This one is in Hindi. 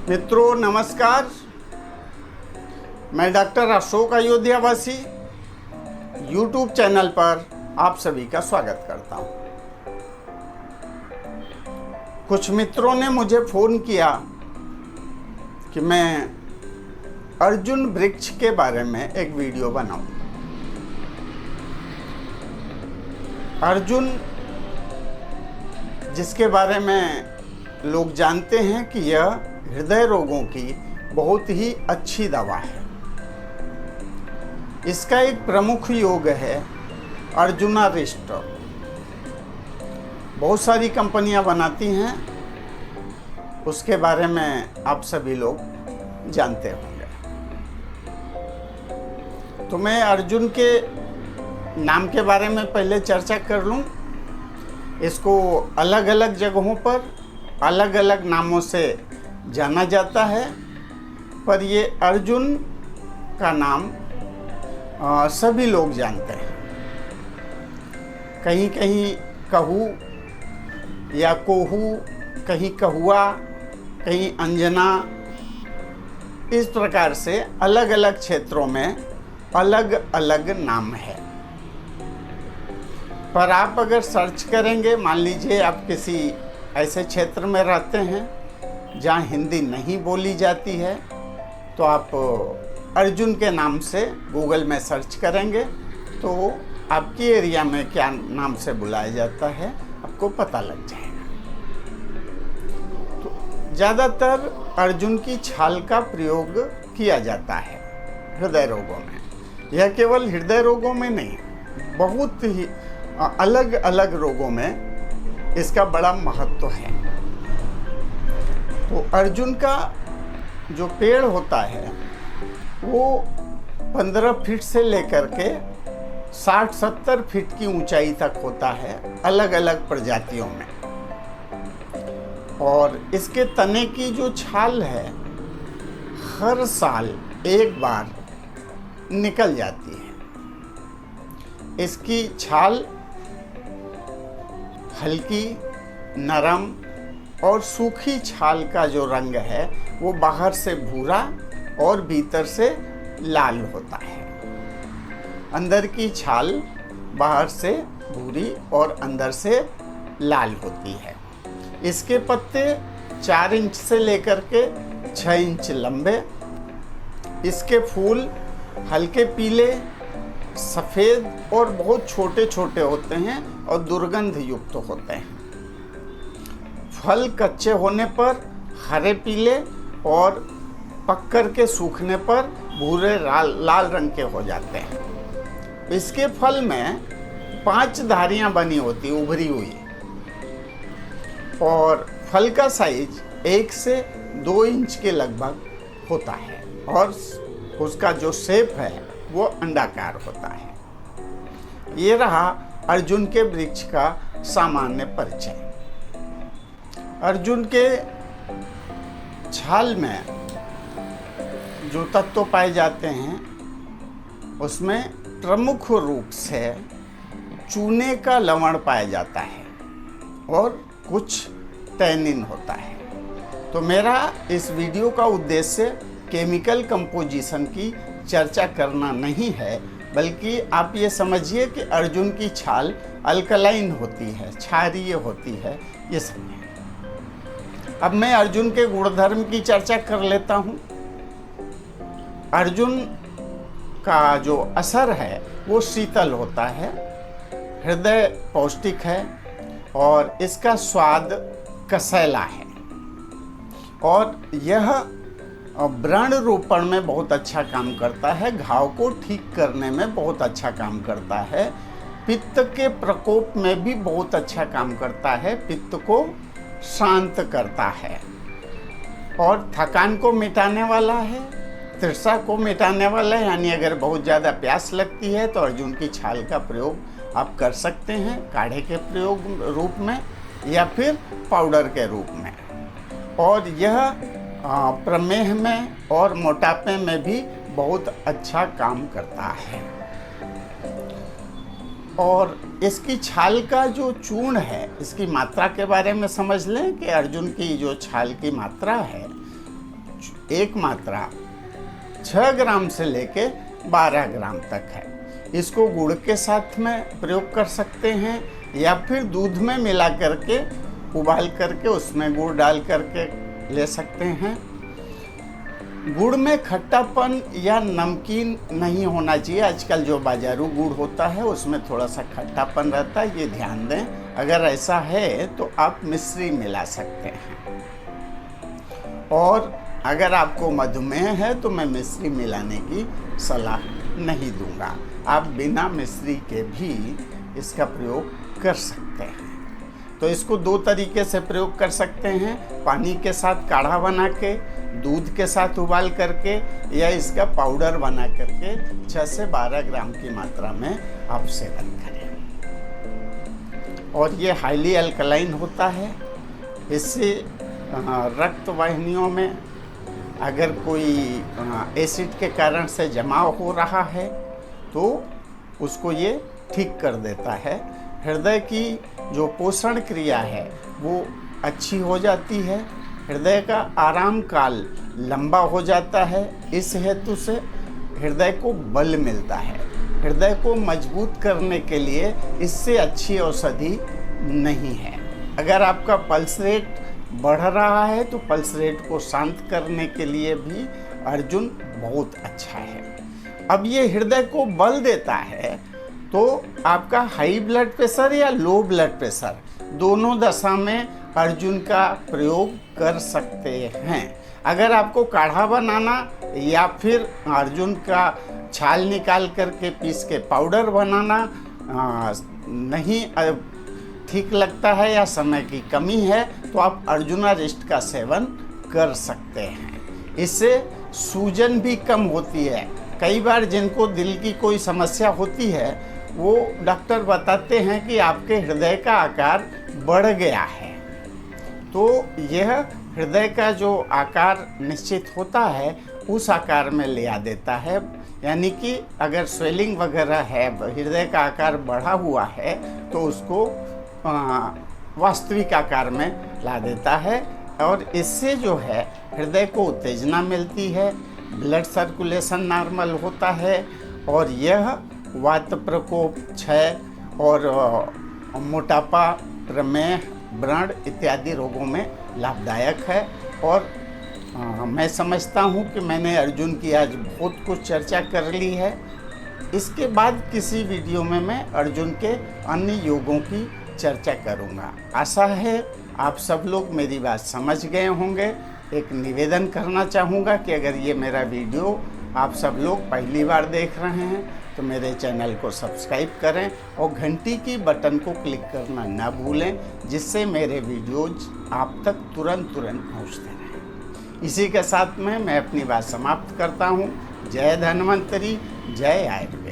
मित्रों नमस्कार, मैं डॉक्टर अशोक अयोध्यावासी यूट्यूब चैनल पर आप सभी का स्वागत करता हूं। कुछ मित्रों ने मुझे फ़ोन किया कि मैं अर्जुन वृक्ष के बारे में एक वीडियो बनाऊं। अर्जुन जिसके बारे में लोग जानते हैं कि यह हृदय रोगों की बहुत ही अच्छी दवा है। इसका एक प्रमुख योग है अर्जुनारिष्ट। बहुत सारी कंपनियां बनाती हैं, उसके बारे में आप सभी लोग जानते होंगे। तो मैं अर्जुन के नाम के बारे में पहले चर्चा कर लूं। इसको अलग अलग जगहों पर अलग अलग नामों से जाना जाता है, पर ये अर्जुन का नाम सभी लोग जानते हैं। कहीं कहीं कहू या कोहू, कहीं कहुआ, कहीं अंजना, इस प्रकार से अलग अलग क्षेत्रों में अलग अलग नाम है। पर आप अगर सर्च करेंगे, मान लीजिए आप किसी ऐसे क्षेत्र में रहते हैं जहाँ हिंदी नहीं बोली जाती है, तो आप अर्जुन के नाम से गूगल में सर्च करेंगे तो आपकी एरिया में क्या नाम से बुलाया जाता है आपको पता लग जाएगा। तो ज़्यादातर अर्जुन की छाल का प्रयोग किया जाता है हृदय रोगों में। यह केवल हृदय रोगों में नहीं, बहुत ही अलग अलग रोगों में इसका बड़ा महत्व है। तो अर्जुन का जो पेड़ होता है वो 15 फीट से लेकर के 60-70 फीट की ऊंचाई तक होता है अलग अलग प्रजातियों में। और इसके तने की जो छाल है हर साल एक बार निकल जाती है। इसकी छाल हल्की, नरम और सूखी छाल का जो रंग है वो बाहर से भूरा और भीतर से लाल होता है। अंदर की छाल बाहर से भूरी और अंदर से लाल होती है। इसके पत्ते 4 इंच से लेकर के 6 इंच लंबे। इसके फूल हल्के पीले, सफ़ेद और बहुत छोटे छोटे होते हैं और दुर्गंध युक्त होते हैं। फल कच्चे होने पर हरे पीले और पक कर के सूखने पर भूरे लाल रंग के हो जाते हैं। इसके फल में 5 धारियां बनी होती उभरी हुई, और फल का साइज 1 से 2 इंच के लगभग होता है और उसका जो शेप है वो अंडाकार होता है। ये रहा अर्जुन के वृक्ष का सामान्य परिचय। अर्जुन के छाल में जो तत्व पाए जाते हैं उसमें प्रमुख रूप से चूने का लवण पाया जाता है और कुछ टैनिन होता है। तो मेरा इस वीडियो का उद्देश्य केमिकल कंपोजिशन की चर्चा करना नहीं है, बल्कि आप ये समझिए कि अर्जुन की छाल अल्कलाइन होती है, क्षारीय होती है, ये सब है। अब मैं अर्जुन के गुणधर्म की चर्चा कर लेता हूँ। अर्जुन का जो असर है वो शीतल होता है, हृदय पौष्टिक है और इसका स्वाद कसैला है, और यह व्रण रोपण में बहुत अच्छा काम करता है, घाव को ठीक करने में बहुत अच्छा काम करता है, पित्त के प्रकोप में भी बहुत अच्छा काम करता है, पित्त को शांत करता है और थकान को मिटाने वाला है, तृषा को मिटाने वाला है। यानी अगर बहुत ज़्यादा प्यास लगती है तो अर्जुन की छाल का प्रयोग आप कर सकते हैं, काढ़े के प्रयोग रूप में या फिर पाउडर के रूप में। और यह प्रमेह में और मोटापे में भी बहुत अच्छा काम करता है। और इसकी छाल का जो चूर्ण है, इसकी मात्रा के बारे में समझ लें कि अर्जुन की जो छाल की मात्रा है एक मात्रा 6 ग्राम से लेके 12 ग्राम तक है। इसको गुड़ के साथ में प्रयोग कर सकते हैं या फिर दूध में मिला करके उबाल करके उसमें गुड़ डाल करके ले सकते हैं। गुड़ में खट्टापन या नमकीन नहीं होना चाहिए। आजकल जो बाजारू गुड़ होता है उसमें थोड़ा सा खट्टापन रहता है, ये ध्यान दें। अगर ऐसा है तो आप मिश्री मिला सकते हैं। और अगर आपको मधुमेह है तो मैं मिश्री मिलाने की सलाह नहीं दूंगा। आप बिना मिश्री के भी इसका प्रयोग कर सकते हैं। तो इसको 2 तरीके से प्रयोग कर सकते हैं, पानी के साथ काढ़ा बना के, दूध के साथ उबाल करके, या इसका पाउडर बना करके 6 से 12 ग्राम की मात्रा में आप सेवन करें। और ये हाईली अल्कलाइन होता है। इससे रक्त वाहिनियों में अगर कोई एसिड के कारण से जमाव हो रहा है तो उसको ये ठीक कर देता है। हृदय की जो पोषण क्रिया है वो अच्छी हो जाती है। हृदय का आराम काल लंबा हो जाता है। इस हेतु से हृदय को बल मिलता है। हृदय को मजबूत करने के लिए इससे अच्छी औषधि नहीं है। अगर आपका पल्स रेट बढ़ रहा है तो पल्स रेट को शांत करने के लिए भी अर्जुन बहुत अच्छा है। अब ये हृदय को बल देता है तो आपका हाई ब्लड प्रेशर या लो ब्लड प्रेशर दोनों दशा में अर्जुन का प्रयोग कर सकते हैं। अगर आपको काढ़ा बनाना या फिर अर्जुन का छाल निकाल करके पीस के पाउडर बनाना नहीं ठीक लगता है या समय की कमी है तो आप अर्जुनारिष्ट का सेवन कर सकते हैं। इससे सूजन भी कम होती है। कई बार जिनको दिल की कोई समस्या होती है वो डॉक्टर बताते हैं कि आपके हृदय का आकार बढ़ गया है। तो यह हृदय का जो आकार निश्चित होता है उस आकार में ले आ देता है। यानी कि अगर स्वेलिंग वगैरह है, हृदय का आकार बढ़ा हुआ है तो उसको वास्तविक आकार में ला देता है। और इससे जो है हृदय को उत्तेजना मिलती है, ब्लड सर्कुलेशन नॉर्मल होता है और यह वात प्रकोप, क्षय और मोटापा, प्रमेह, व्रण इत्यादि रोगों में लाभदायक है। और मैं समझता हूँ कि मैंने अर्जुन की आज बहुत कुछ चर्चा कर ली है। इसके बाद किसी वीडियो में मैं अर्जुन के अन्य योगों की चर्चा करूँगा। आशा है आप सब लोग मेरी बात समझ गए होंगे। एक निवेदन करना चाहूँगा कि अगर ये मेरा वीडियो आप सब लोग पहली बार देख रहे हैं तो मेरे चैनल को सब्सक्राइब करें और घंटी की बटन को क्लिक करना ना भूलें, जिससे मेरे वीडियोज आप तक तुरंत पहुँचते रहें। इसी के साथ में मैं अपनी बात समाप्त करता हूँ। जय धन्वंतरी, जय आयुर्वेद।